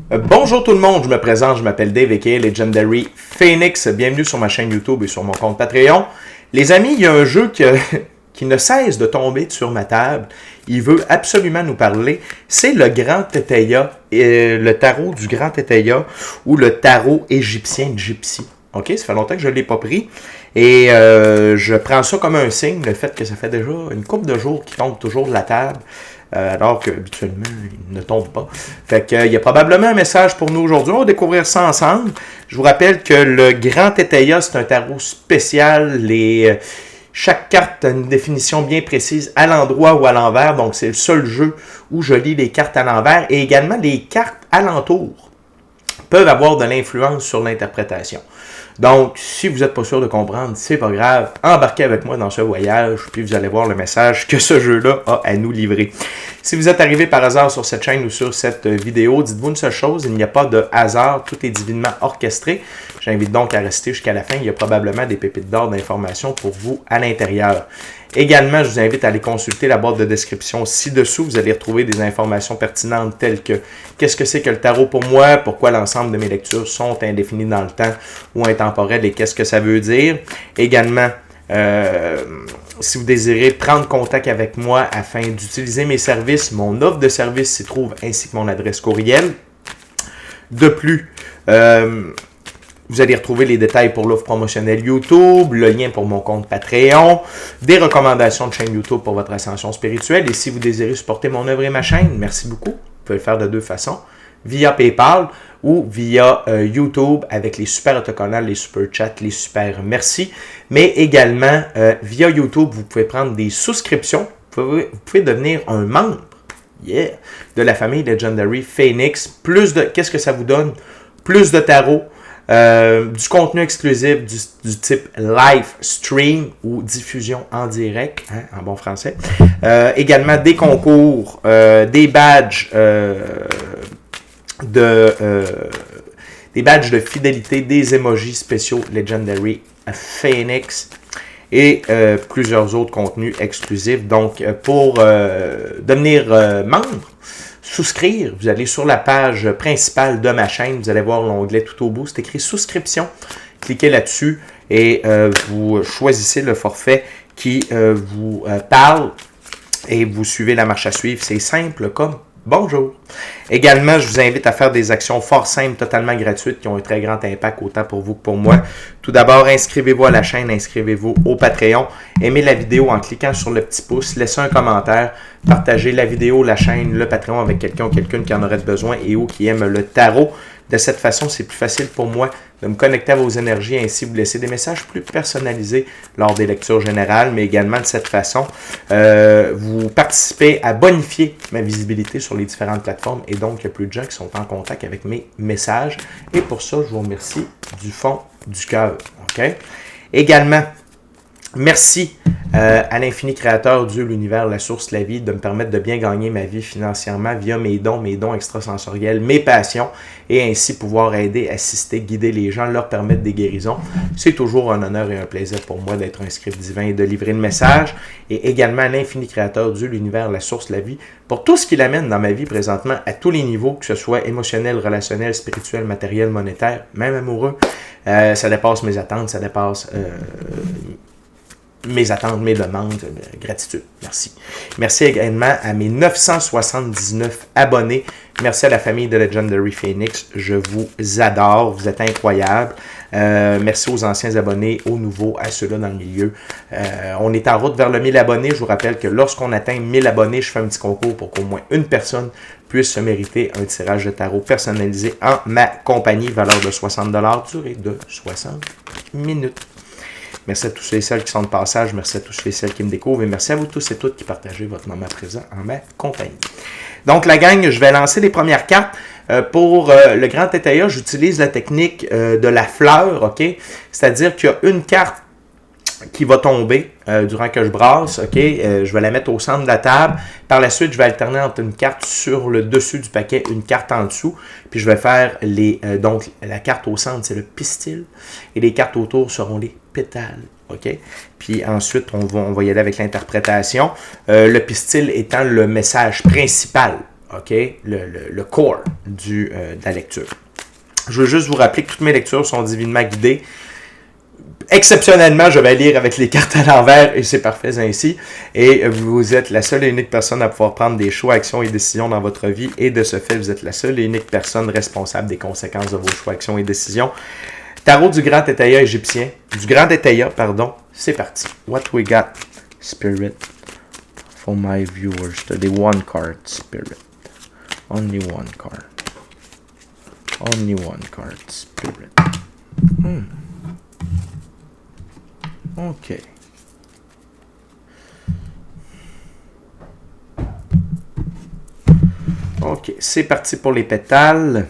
Bonjour tout le monde, je me présente, je m'appelle Dave aka Legendary Phoenix. Bienvenue sur ma chaîne YouTube et sur mon compte Patreon. Les amis, il y a un jeu qui ne cesse de tomber sur ma table. Il veut absolument nous parler. C'est le Grand Teteia, le tarot du Grand Teteia ou le tarot égyptien Gypsy. OK, ça fait longtemps que je ne l'ai pas pris. Et je prends ça comme un signe, le fait que ça fait déjà une couple de jours qu'il tombe toujours de la table. Alors qu'habituellement, il ne tombe pas. Fait qu'il y a probablement un message pour nous aujourd'hui. On va découvrir ça ensemble. Je vous rappelle que le Grand Teteia, c'est un tarot spécial. Chaque carte a une définition bien précise à l'endroit ou à l'envers. Donc, c'est le seul jeu où je lis les cartes à l'envers. Et également, les cartes alentours peuvent avoir de l'influence sur l'interprétation. Donc, si vous n'êtes pas sûr de comprendre, c'est pas grave, embarquez avec moi dans ce voyage, puis vous allez voir le message que ce jeu-là a à nous livrer. Si vous êtes arrivé par hasard sur cette chaîne ou sur cette vidéo, dites-vous une seule chose, il n'y a pas de hasard, tout est divinement orchestré. J'invite donc à rester jusqu'à la fin, il y a probablement des pépites d'or d'informations pour vous à l'intérieur. Également, je vous invite à aller consulter la boîte de description ci-dessous. Vous allez retrouver des informations pertinentes telles que qu'est-ce que c'est que le tarot pour moi, pourquoi l'ensemble de mes lectures sont indéfinies dans le temps ou intemporelles et qu'est-ce que ça veut dire. Également, si vous désirez prendre contact avec moi afin d'utiliser mes services, mon offre de service s'y trouve ainsi que mon adresse courriel. De plus, vous allez retrouver les détails pour l'offre promotionnelle YouTube, le lien pour mon compte Patreon, des recommandations de chaîne YouTube pour votre ascension spirituelle. Et si vous désirez supporter mon œuvre et ma chaîne, merci beaucoup. Vous pouvez le faire de deux façons, via PayPal ou via YouTube avec les super autocollants, les super chats, les super merci. Mais également, via YouTube, vous pouvez prendre des souscriptions. Vous pouvez devenir un membre de la famille Legendary Phoenix. Qu'est-ce que ça vous donne? Plus de tarot. Du contenu exclusif du type live stream ou diffusion en direct, en bon français. Également des concours, des badges des badges de fidélité, des emojis spéciaux Legendary Phoenix et plusieurs autres contenus exclusifs. Donc, pour devenir membre, souscrire, vous allez sur la page principale de ma chaîne, vous allez voir l'onglet tout au bout, c'est écrit souscription. Cliquez là-dessus et vous choisissez le forfait qui vous parle et vous suivez la marche à suivre. C'est simple comme bonjour. Également, je vous invite à faire des actions fort simples, totalement gratuites, qui ont un très grand impact autant pour vous que pour moi. Tout d'abord, inscrivez-vous à la chaîne, inscrivez-vous au Patreon, aimez la vidéo en cliquant sur le petit pouce, laissez un commentaire, partagez la vidéo, la chaîne, le Patreon avec quelqu'un ou quelqu'une qui en aurait besoin et ou qui aime le tarot. De cette façon, c'est plus facile pour moi de me connecter à vos énergies et ainsi vous laisser des messages plus personnalisés lors des lectures générales, mais également de cette façon, vous participez à bonifier ma visibilité sur les différentes plateformes et donc il y a plus de gens qui sont en contact avec mes messages. Et pour ça, je vous remercie du fond du cœur. Okay? Également, merci à l'infini créateur, Dieu, l'univers, la source, la vie, de me permettre de bien gagner ma vie financièrement via mes dons extrasensoriels, mes passions, et ainsi pouvoir aider, assister, guider les gens, leur permettre des guérisons. C'est toujours un honneur et un plaisir pour moi d'être un script divin et de livrer le message. Et également à l'infini créateur, Dieu, l'univers, la source, la vie, pour tout ce qu'il amène dans ma vie présentement à tous les niveaux, que ce soit émotionnel, relationnel, spirituel, matériel, monétaire, même amoureux. Ça dépasse mes attentes, ça dépasse mes attentes, mes demandes, gratitude, merci. Merci également à mes 979 abonnés. Merci à la famille de Legendary Phoenix, je vous adore, vous êtes incroyables. Merci aux anciens abonnés, aux nouveaux, à ceux-là dans le milieu. On est en route vers le 1000 abonnés. Je vous rappelle que lorsqu'on atteint 1000 abonnés, je fais un petit concours pour qu'au moins une personne puisse se mériter un tirage de tarot personnalisé en ma compagnie, valeur de 60 $, durée de 60 minutes. Merci à tous et celles qui sont de passage, merci à tous et celles qui me découvrent et merci à vous tous et toutes qui partagez votre moment présent en ma compagnie. Donc la gang, je vais lancer les premières cartes. Pour le Grand Teteia, j'utilise la technique de la fleur, ok? C'est-à-dire qu'il y a une carte qui va tomber durant que je brasse, ok? Je vais la mettre au centre de la table. Par la suite, je vais alterner entre une carte sur le dessus du paquet, une carte en dessous. Puis je vais faire donc la carte au centre, c'est le pistil. Et les cartes autour seront les pétales. OK? Puis ensuite, on va y aller avec l'interprétation. Le pistil étant le message principal. OK? Le core de la lecture. Je veux juste vous rappeler que toutes mes lectures sont divinement guidées. Exceptionnellement, je vais lire avec les cartes à l'envers et c'est parfait ainsi. Et vous êtes la seule et unique personne à pouvoir prendre des choix, actions et décisions dans votre vie. Et de ce fait, vous êtes la seule et unique personne responsable des conséquences de vos choix, actions et décisions. Tarot du Grand Étaya égyptien. Du Grand Étaya, pardon. C'est parti. What we got, Spirit, for my viewers. The one card, Spirit. Only one card. Only one card, Spirit. OK. OK, c'est parti pour les pétales.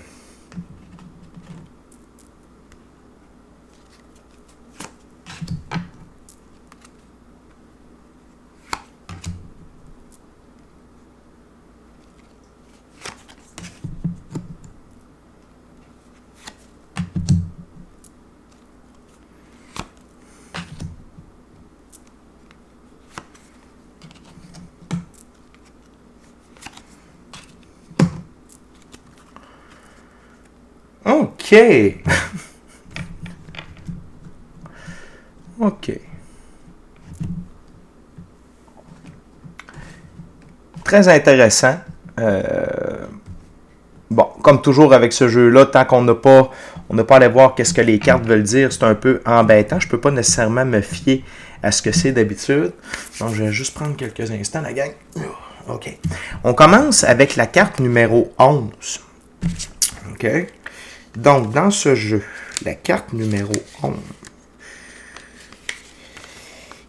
OK. OK. Très intéressant. Bon, comme toujours avec ce jeu-là, tant qu'on n'a pas allé voir qu'est-ce que les cartes veulent dire, c'est un peu embêtant. Je ne peux pas nécessairement me fier à ce que c'est d'habitude. Donc, je vais juste prendre quelques instants, la gang. OK. On commence avec la carte numéro 11. OK. Donc, dans ce jeu, la carte numéro 11,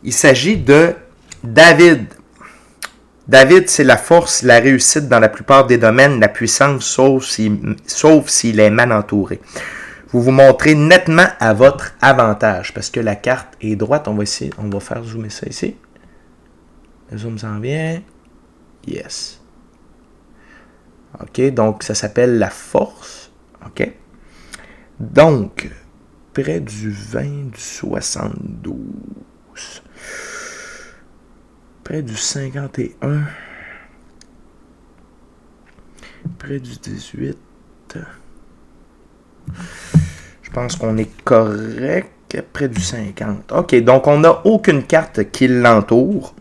il s'agit de David. David, c'est la force, la réussite dans la plupart des domaines, la puissance, sauf s'il est mal entouré. Vous vous montrez nettement à votre avantage, parce que la carte est droite. On va faire zoomer ça ici. Le zoom s'en vient. Yes. OK, donc ça s'appelle la force. OK. Donc, près du 20, du 72, près du 51, près du 18. Je pense qu'on est correct. Près du 50. OK, donc on n'a aucune carte qui l'entoure,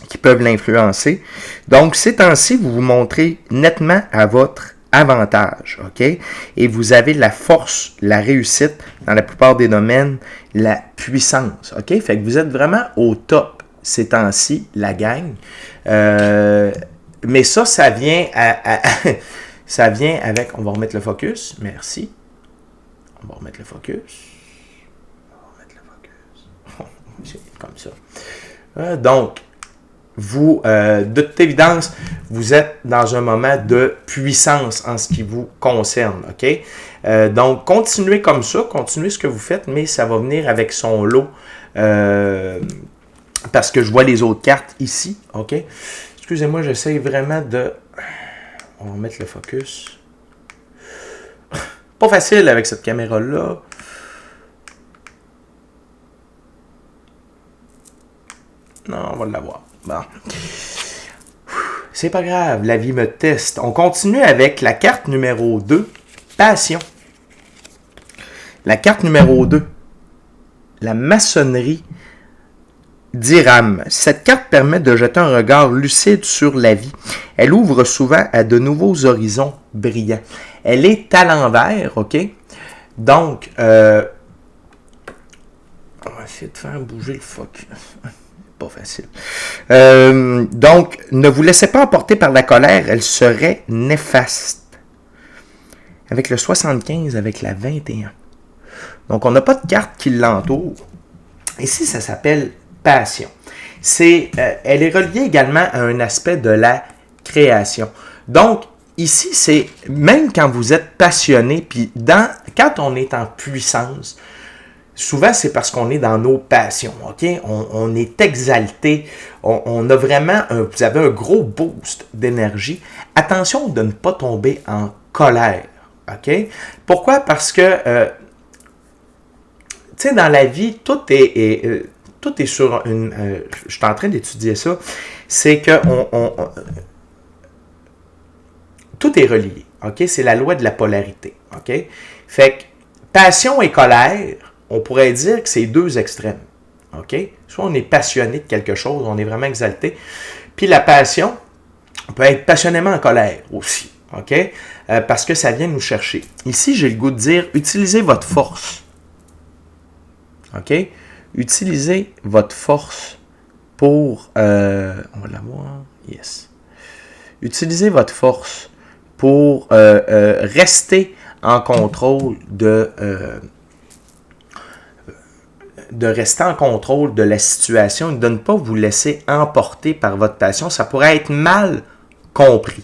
qui peuvent l'influencer. Donc, ces temps-ci, vous vous montrez nettement à votre avantage, OK? Et vous avez la force, la réussite dans la plupart des domaines, la puissance, OK? Fait que vous êtes vraiment au top ces temps-ci, la gang. Mais ça vient ça vient avec... On va remettre le focus. Merci. On va remettre le focus. Comme ça. Donc, vous, de toute évidence, vous êtes dans un moment de puissance en ce qui vous concerne, OK? Donc, continuez comme ça, continuez ce que vous faites, mais ça va venir avec son lot, parce que je vois les autres cartes ici, OK? Excusez-moi, j'essaie vraiment de... On va mettre le focus. Pas facile avec cette caméra-là. Non, on va l'avoir. Bon. C'est pas grave, la vie me teste. On continue avec la carte numéro 2, Passion. La carte numéro 2, la maçonnerie d'Iram. Cette carte permet de jeter un regard lucide sur la vie. Elle ouvre souvent à de nouveaux horizons brillants. Elle est à l'envers, OK? Donc, on va essayer de faire bouger le focus. Pas facile. Donc, ne vous laissez pas emporter par la colère, elle serait néfaste. Avec le 75, avec la 21. Donc, on n'a pas de carte qui l'entoure. Ici, ça s'appelle Passion. Elle est reliée également à un aspect de la création. Donc, ici, c'est même quand vous êtes passionné, puis quand on est en puissance, souvent, c'est parce qu'on est dans nos passions, OK? On est exalté, on a vraiment, vous avez un gros boost d'énergie. Attention de ne pas tomber en colère, OK? Pourquoi? Parce que, tu sais, dans la vie, tout est sur une... je suis en train d'étudier ça. C'est que tout est relié. OK? C'est la loi de la polarité. OK? Fait que passion et colère, on pourrait dire que c'est deux extrêmes. OK? Soit on est passionné de quelque chose, on est vraiment exalté. Puis la passion, on peut être passionnément en colère aussi. OK? Parce que ça vient nous chercher. Ici, j'ai le goût de dire, utilisez votre force. OK? Utilisez votre force pour... on va l'avoir. Yes. Utilisez votre force pour rester en contrôle de rester en contrôle de la situation et de ne pas vous laisser emporter par votre passion. Ça pourrait être mal compris.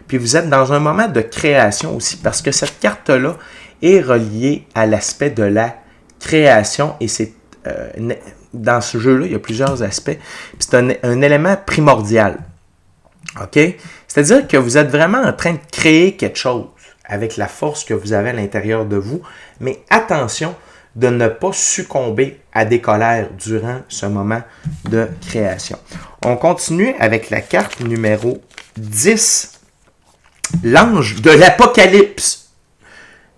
Puis vous êtes dans un moment de création aussi, parce que cette carte-là est reliée à l'aspect de la création, et c'est dans ce jeu-là, il y a plusieurs aspects. C'est un élément primordial. OK? C'est-à-dire que vous êtes vraiment en train de créer quelque chose avec la force que vous avez à l'intérieur de vous, mais attention de ne pas succomber à des colères durant ce moment de création. On continue avec la carte numéro 10, l'ange de l'Apocalypse.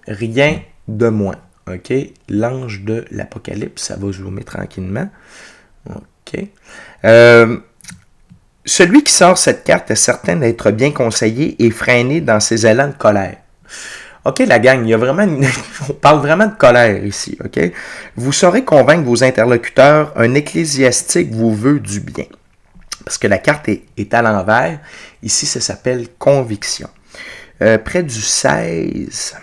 Rien de moins. OK? L'ange de l'Apocalypse, ça va zoomer tranquillement. OK. Celui qui sort cette carte est certain d'être bien conseillé et freiné dans ses élans de colère. OK, la gang, il y a vraiment on parle vraiment de colère ici, OK? Vous saurez convaincre vos interlocuteurs, un ecclésiastique vous veut du bien. Parce que la carte est à l'envers. Ici, ça s'appelle conviction. Près du 16,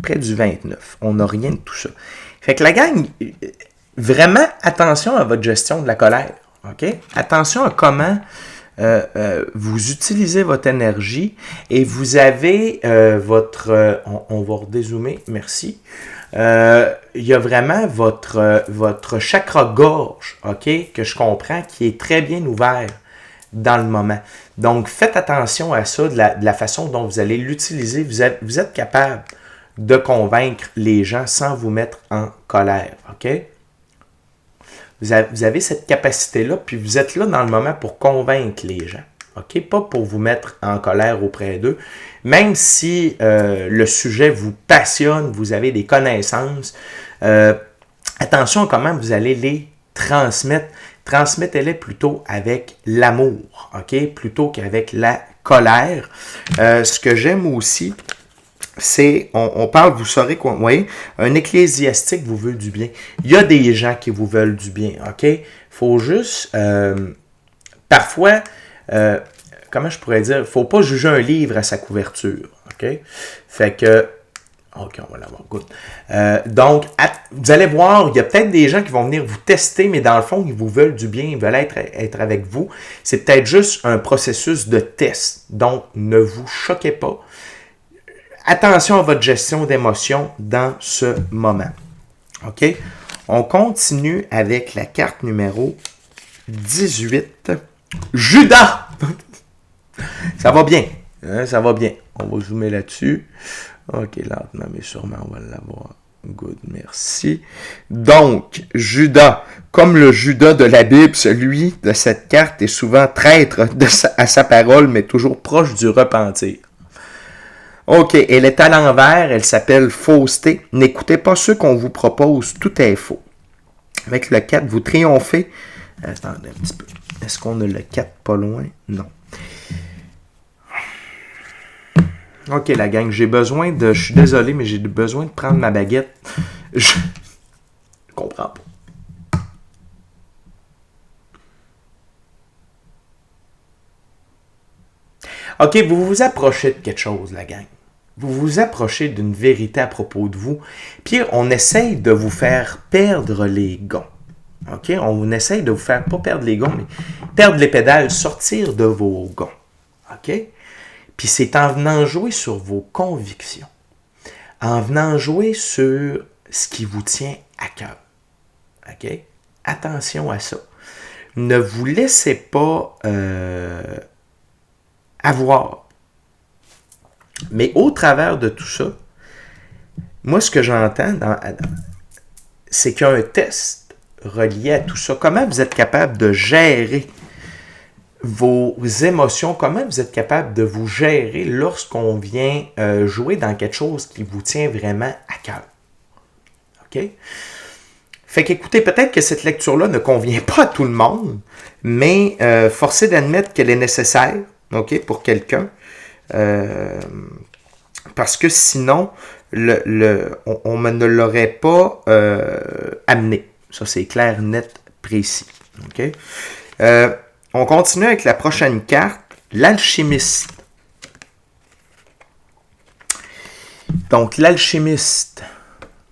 près du 29. On n'a rien de tout ça. Fait que la gang, vraiment attention à votre gestion de la colère, OK? Attention à comment... vous utilisez votre énergie et vous avez votre... on va redézoomer, merci. Il y a vraiment votre chakra-gorge, OK, que je comprends, qui est très bien ouvert dans le moment. Donc, faites attention à ça, de la façon dont vous allez l'utiliser. Vous êtes capable de convaincre les gens sans vous mettre en colère, OK? Vous avez cette capacité-là, puis vous êtes là dans le moment pour convaincre les gens. OK? Pas pour vous mettre en colère auprès d'eux. Même si le sujet vous passionne, vous avez des connaissances, attention à comment vous allez les transmettre. Transmettez-les plutôt avec l'amour, OK? Plutôt qu'avec la colère. Ce que j'aime aussi, c'est, on parle, vous saurez quoi, vous voyez, un ecclésiastique vous veut du bien. Il y a des gens qui vous veulent du bien, OK? Il faut juste, parfois, comment je pourrais dire, il ne faut pas juger un livre à sa couverture, OK? Fait que, OK, on va l'avoir, good. Donc, vous allez voir, il y a peut-être des gens qui vont venir vous tester, mais dans le fond, ils vous veulent du bien, ils veulent être avec vous. C'est peut-être juste un processus de test. Donc, ne vous choquez pas. Attention à votre gestion d'émotions dans ce moment. OK? On continue avec la carte numéro 18. Judas! Ça va bien. Hein? Ça va bien. On va zoomer là-dessus. OK, lentement, mais sûrement, on va l'avoir. Good, merci. Donc, Judas, comme le Judas de la Bible, celui de cette carte est souvent traître à sa parole, mais toujours proche du repentir. OK, elle est à l'envers, elle s'appelle fausseté. N'écoutez pas ceux qu'on vous propose, tout est faux. Avec le 4, vous triomphez. Attendez un petit peu. Est-ce qu'on a le 4 pas loin? Non. OK, la gang, j'ai besoin de... Je suis désolé, mais j'ai besoin de prendre ma baguette. Je comprends pas. OK, vous vous approchez de quelque chose, la gang. Vous vous approchez d'une vérité à propos de vous. Puis on essaye de vous faire perdre les gonds. OK? On essaye de vous faire, pas perdre les gonds, mais perdre les pédales, sortir de vos gonds. OK? Puis c'est en venant jouer sur vos convictions. En venant jouer sur ce qui vous tient à cœur. OK? Attention à ça. Ne vous laissez pas avoir. Mais au travers de tout ça, moi, ce que j'entends, c'est qu'il y a un test relié à tout ça. Comment vous êtes capable de gérer vos émotions, comment vous êtes capable de vous gérer lorsqu'on vient jouer dans quelque chose qui vous tient vraiment à cœur. OK? Fait qu'écoutez, peut-être que cette lecture-là ne convient pas à tout le monde, mais forcé d'admettre qu'elle est nécessaire, OK, pour quelqu'un. Parce que sinon, on ne l'aurait pas amené. Ça, c'est clair, net, précis. OK? On continue avec la prochaine carte, l'alchimiste. Donc, l'alchimiste.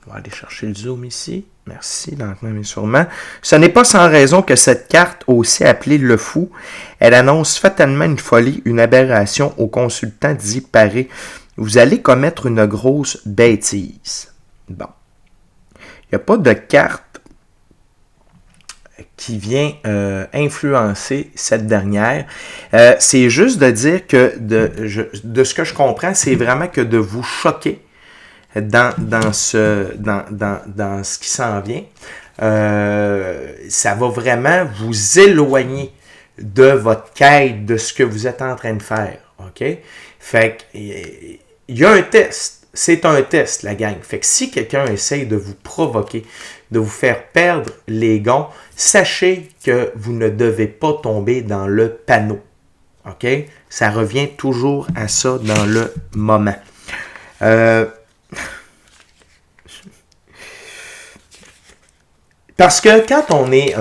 On va aller chercher le zoom ici. Merci, lentement mais sûrement. Ce n'est pas sans raison que cette carte, aussi appelée le fou, elle annonce fatalement une folie, une aberration au consultant d'y parer. Vous allez commettre une grosse bêtise. Bon. Il n'y a pas de carte qui vient influencer cette dernière. C'est juste de dire que, de ce que je comprends, c'est vraiment que de vous choquer dans ce qui s'en vient. Ça va vraiment vous éloigner de votre quête, de ce que vous êtes en train de faire. OK? Fait que, il y a un test. C'est un test, la gang. Fait que si quelqu'un essaye de vous provoquer, de vous faire perdre les gonds, sachez que vous ne devez pas tomber dans le panneau. OK? Ça revient toujours à ça dans le moment. Parce que quand on est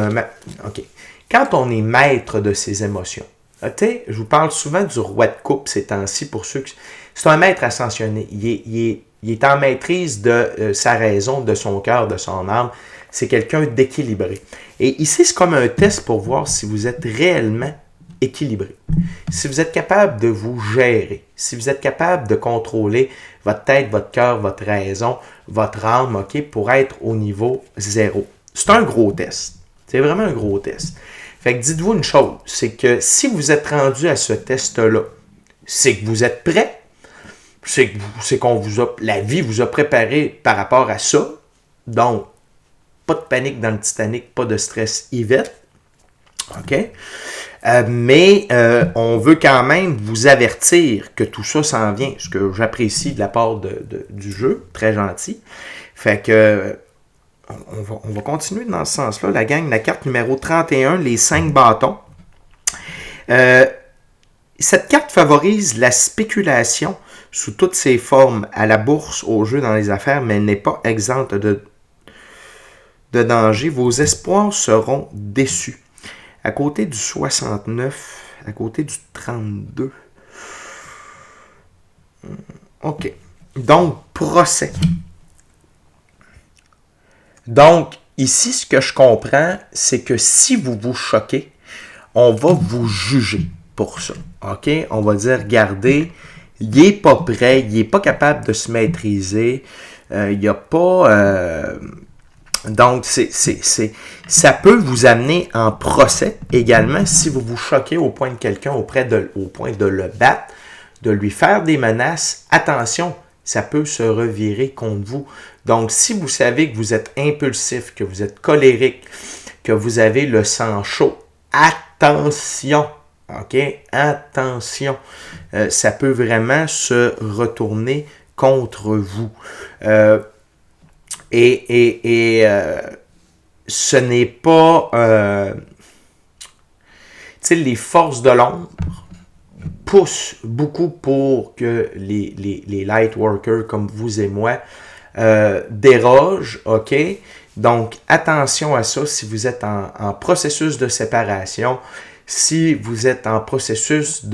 quand on est maître de ses émotions, je vous parle souvent du roi de coupe ces temps-ci pour ceux qui... C'est un maître ascensionné. Il est en maîtrise de sa raison, de son cœur, de son âme. C'est quelqu'un d'équilibré. Et ici, c'est comme un test pour voir si vous êtes réellement équilibré. Si vous êtes capable de vous gérer, si vous êtes capable de contrôler votre tête, votre cœur, votre raison, votre âme, OK, pour être au niveau 0. C'est un gros test. C'est vraiment un gros test. Fait que dites-vous une chose, c'est que si vous êtes rendu à ce test-là, c'est que vous êtes prêt. C'est qu'on vous a, la vie vous a préparé par rapport à ça. Donc, pas de panique dans le Titanic, pas de stress Yvette. OK? Mais on veut quand même vous avertir que tout ça s'en vient, ce que j'apprécie de la part du jeu, très gentil. Fait que on va continuer dans ce sens-là. La gang, la carte numéro 31, les 5 bâtons. Cette carte favorise la spéculation sous toutes ses formes, à la bourse, au jeu, dans les affaires, mais elle n'est pas exempte de danger. Vos espoirs seront déçus. À côté du 69, à côté du 32. OK. Donc, procès. Donc, ici, ce que je comprends, c'est que si vous vous choquez, on va vous juger pour ça. OK? On va dire, regardez, il n'est pas prêt, il n'est pas capable de se maîtriser, il n'y a pas... donc, ça peut vous amener en procès également si vous vous choquez au point de quelqu'un, au point de le battre, de lui faire des menaces. Attention, ça peut se revirer contre vous. Donc, si vous savez que vous êtes impulsif, que vous êtes colérique, que vous avez le sang chaud, attention! OK? Attention! Ça peut vraiment se retourner contre vous. Ce n'est pas... les forces de l'ombre poussent beaucoup pour que les light workers comme vous et moi dérogent, OK? Donc, attention à ça si vous êtes en processus de séparation, si vous êtes en processus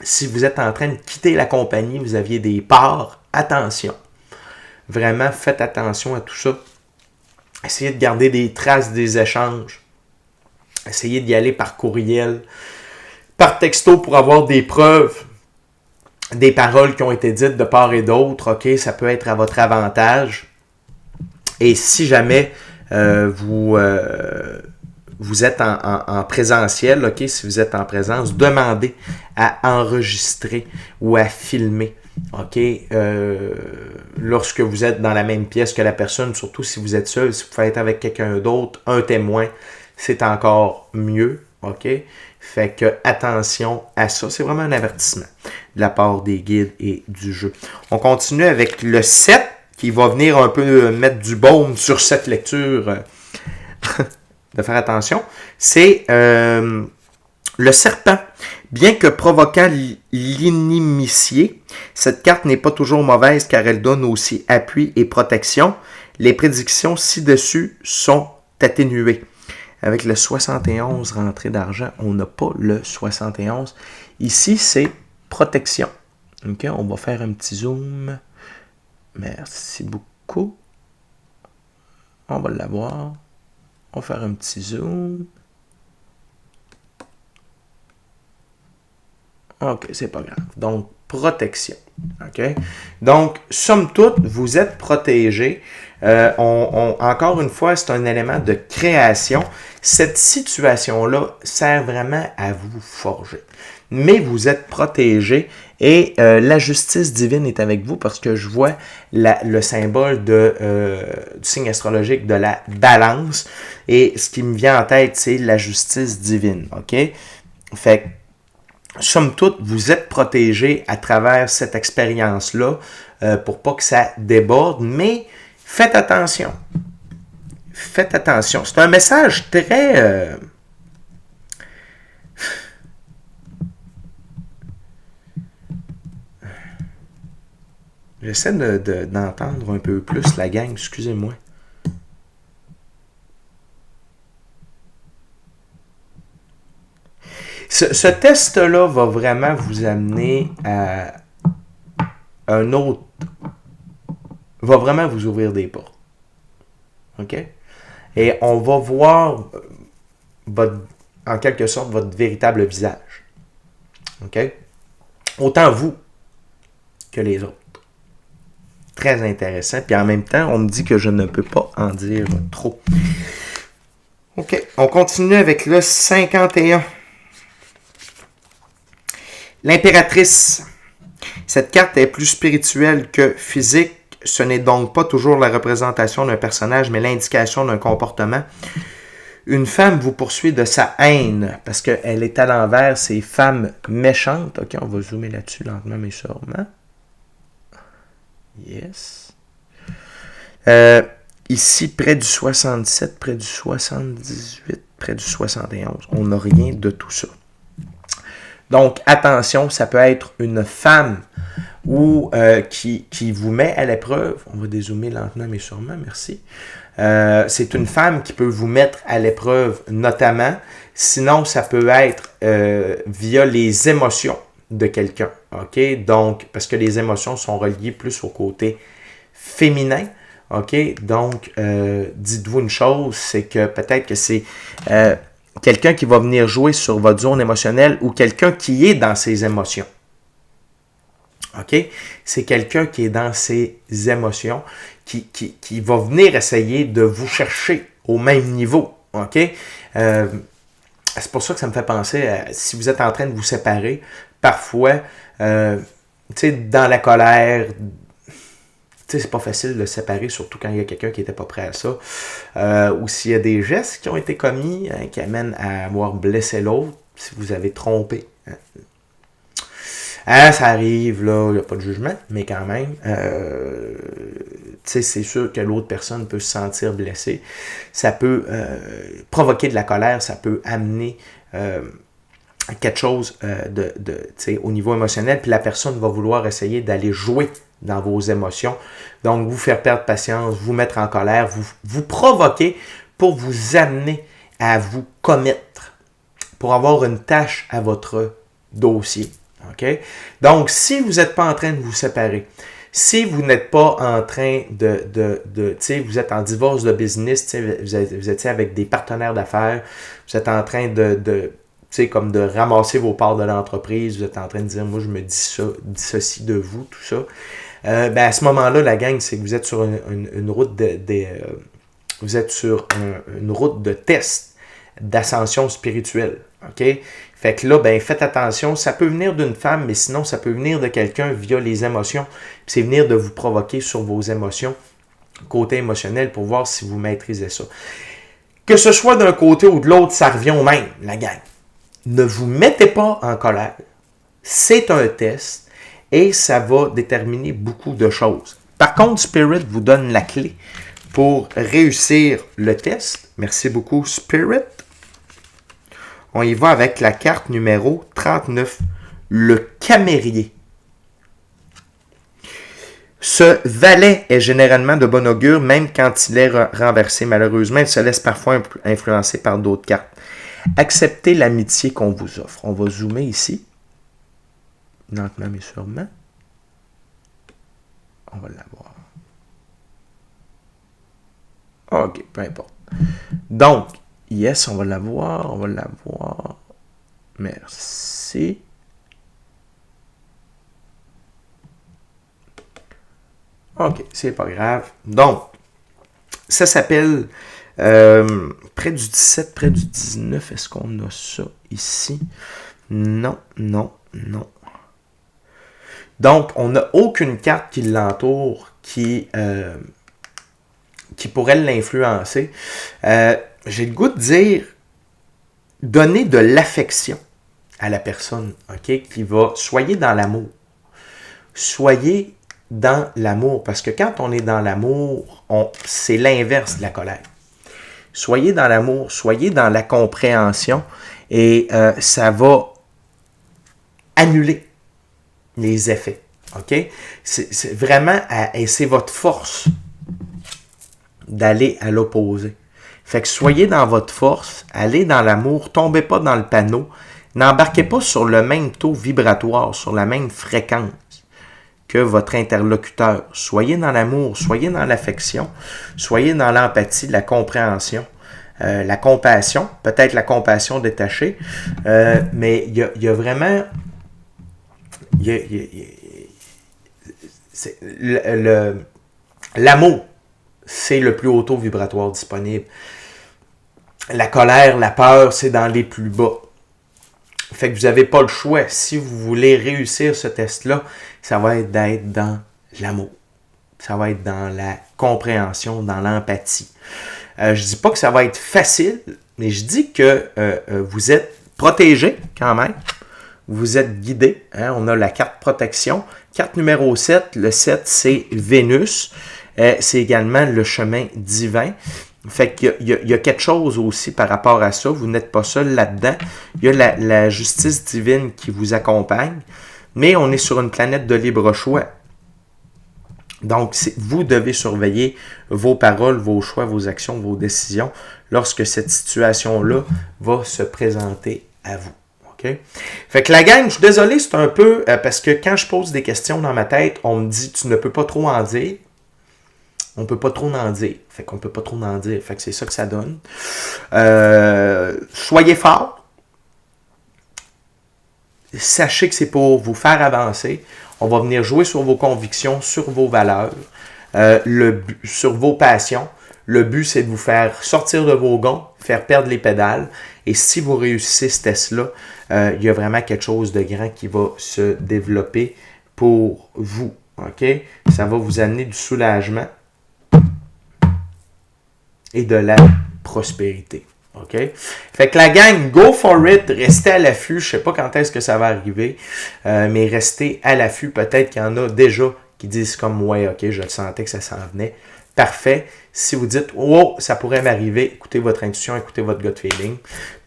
si vous êtes en train de quitter la compagnie, vous aviez des parts, attention. Vraiment, faites attention à tout ça. Essayez de garder des traces des échanges. Essayez d'y aller par courriel, par texto pour avoir des preuves, des paroles qui ont été dites de part et d'autre. OK, ça peut être à votre avantage. Et si jamais vous êtes en présentiel, OK, si vous êtes en présence, demandez à enregistrer ou à filmer. OK, lorsque vous êtes dans la même pièce que la personne, surtout si vous êtes seul, si vous pouvez être avec quelqu'un d'autre, un témoin, c'est encore mieux. OK? Fait que attention à ça. C'est vraiment un avertissement de la part des guides et du jeu. On continue avec le 7 qui va venir un peu mettre du baume sur cette lecture. De faire attention. C'est le serpent. Bien que provoquant l'inimitié, cette carte n'est pas toujours mauvaise car elle donne aussi appui et protection. Les prédictions ci-dessus sont atténuées. Avec le 71 rentrée d'argent, on n'a pas le 71. Ici, c'est protection. OK, on va faire un petit zoom. Merci beaucoup. On va l'avoir. On va faire un petit zoom. OK, c'est pas grave. Donc, protection. OK? Donc, somme toute, vous êtes protégé. Encore une fois, c'est un élément de création. Cette situation-là sert vraiment à vous forger. Mais vous êtes protégé et la justice divine est avec vous parce que je vois le symbole du signe astrologique de la balance. Et ce qui me vient en tête, c'est la justice divine. OK? Fait que, somme toute, vous êtes protégé à travers cette expérience-là pour pas que ça déborde, mais faites attention. Faites attention. C'est un message très... J'essaie d'entendre un peu plus la gang, excusez-moi. Ce test-là va vraiment vous amener à un autre... va vraiment vous ouvrir des portes. OK? Et on va voir en quelque sorte votre véritable visage. OK? Autant vous que les autres. Très intéressant. Puis en même temps, on me dit que je ne peux pas en dire trop. OK. On continue avec le 51. L'impératrice. Cette carte est plus spirituelle que physique. Ce n'est donc pas toujours la représentation d'un personnage, mais l'indication d'un comportement. Une femme vous poursuit de sa haine, parce qu'elle est à l'envers, c'est femme méchante. OK, on va zoomer là-dessus lentement, mais sûrement. Yes. Ici, près du 67, près du 78, près du 71. On n'a rien de tout ça. Donc, attention, ça peut être une femme ou qui vous met à l'épreuve. On va dézoomer lentement, mais sûrement, merci. C'est une femme qui peut vous mettre à l'épreuve, notamment. Sinon, ça peut être via les émotions de quelqu'un. OK? Donc, parce que les émotions sont reliées plus au côté féminin. OK? Donc, dites-vous une chose, c'est que peut-être que c'est... quelqu'un qui va venir jouer sur votre zone émotionnelle ou quelqu'un qui est dans ses émotions. OK? C'est quelqu'un qui est dans ses émotions, qui va venir essayer de vous chercher au même niveau. OK? C'est pour ça que ça me fait penser à si vous êtes en train de vous séparer, parfois, dans la colère, c'est pas facile de se séparer, surtout quand il y a quelqu'un qui n'était pas prêt à ça. Ou s'il y a des gestes qui ont été commis qui amènent à avoir blessé l'autre, si vous avez trompé. Ça arrive, là, il n'y a pas de jugement, mais quand même, c'est sûr que l'autre personne peut se sentir blessée. Ça peut provoquer de la colère, ça peut amener quelque chose au niveau émotionnel, puis la personne va vouloir essayer d'aller jouer dans vos émotions. Donc, vous faire perdre patience, vous mettre en colère, vous provoquer pour vous amener à vous commettre, pour avoir une tâche à votre dossier. OK? Donc, si vous n'êtes pas en train de vous séparer, si vous n'êtes pas en train vous êtes en divorce de business, vous étiez avec des partenaires d'affaires, vous êtes en train comme de ramasser vos parts de l'entreprise, vous êtes en train de dire, moi, je me dissocie de vous, tout ça. À ce moment-là, la gang, c'est que vous êtes sur une route vous êtes sur une route de test, d'ascension spirituelle. OK? Fait que là, faites attention. Ça peut venir d'une femme, mais sinon, ça peut venir de quelqu'un via les émotions. Puis c'est venir de vous provoquer sur vos émotions, côté émotionnel, pour voir si vous maîtrisez ça. Que ce soit d'un côté ou de l'autre, ça revient au même, la gang. ne vous mettez pas en colère. C'est un test et ça va déterminer beaucoup de choses. Par contre, Spirit vous donne la clé pour réussir le test. Merci beaucoup, Spirit. On y va avec la carte numéro 39, le camérier. Ce valet est généralement de bon augure, même quand il est renversé. Malheureusement, il se laisse parfois influencer par d'autres cartes. Acceptez l'amitié qu'on vous offre. On va zoomer ici. Lentement mais sûrement. On va l'avoir. OK, peu importe. Donc, yes, on va l'avoir. On va l'avoir. Merci. OK, c'est pas grave. Donc, ça s'appelle près du 17, près du 19. Est-ce qu'on a ça ici? Non, non, non. Donc, on n'a aucune carte qui l'entoure qui pourrait l'influencer. J'ai le goût de dire, donner de l'affection à la personne, OK, qui va, soyez dans l'amour. Soyez dans l'amour, parce que quand on est dans l'amour, c'est l'inverse de la colère. Soyez dans l'amour, soyez dans la compréhension, et ça va annuler les effets, OK? C'est vraiment, et c'est votre force d'aller à l'opposé. Fait que soyez dans votre force, allez dans l'amour, tombez pas dans le panneau, n'embarquez pas sur le même taux vibratoire, sur la même fréquence que votre interlocuteur. Soyez dans l'amour, soyez dans l'affection, soyez dans l'empathie, la compréhension, la compassion, peut-être la compassion détachée, mais il y a vraiment... L'amour, c'est le plus haut taux vibratoire disponible. La colère, la peur, c'est dans les plus bas. Fait que vous n'avez pas le choix. Si vous voulez réussir ce test-là, ça va être d'être dans l'amour. Ça va être dans la compréhension, dans l'empathie. Je dis pas que ça va être facile, mais je dis que vous êtes protégé quand même. Vous êtes guidé. Hein? On a la carte protection. Carte numéro 7. Le 7, c'est Vénus. C'est également le chemin divin. Fait qu'il y a quelque chose aussi par rapport à ça. Vous n'êtes pas seul là-dedans. Il y a la justice divine qui vous accompagne. Mais on est sur une planète de libre choix. Donc, vous devez surveiller vos paroles, vos choix, vos actions, vos décisions lorsque cette situation-là va se présenter à vous. Okay? Fait que la gang, je suis désolé, c'est un peu parce que quand je pose des questions dans ma tête, on me dit tu ne peux pas trop en dire. On peut pas trop en dire. Fait qu'on peut pas trop en dire. Fait que c'est ça que ça donne. Soyez forts. Sachez que c'est pour vous faire avancer. On va venir jouer sur vos convictions, sur vos valeurs, sur vos passions. Le but, c'est de vous faire sortir de vos gonds, faire perdre les pédales. Et si vous réussissez ce test-là, il y a vraiment quelque chose de grand qui va se développer pour vous. OK? Ça va vous amener du soulagement et de la prospérité. OK? Fait que la gang, go for it, restez à l'affût. Je sais pas quand est-ce que ça va arriver, mais restez à l'affût. Peut-être qu'il y en a déjà qui disent comme, ouais, OK, je le sentais que ça s'en venait. Parfait. Si vous dites, oh, ça pourrait m'arriver, écoutez votre intuition, écoutez votre gut feeling.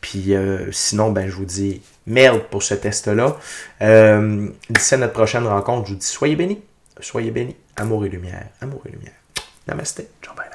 Puis sinon, ben, je vous dis merde pour ce test-là. D'ici à notre prochaine rencontre, je vous dis, soyez bénis, amour et lumière, amour et lumière. Namasté, ciao, bye.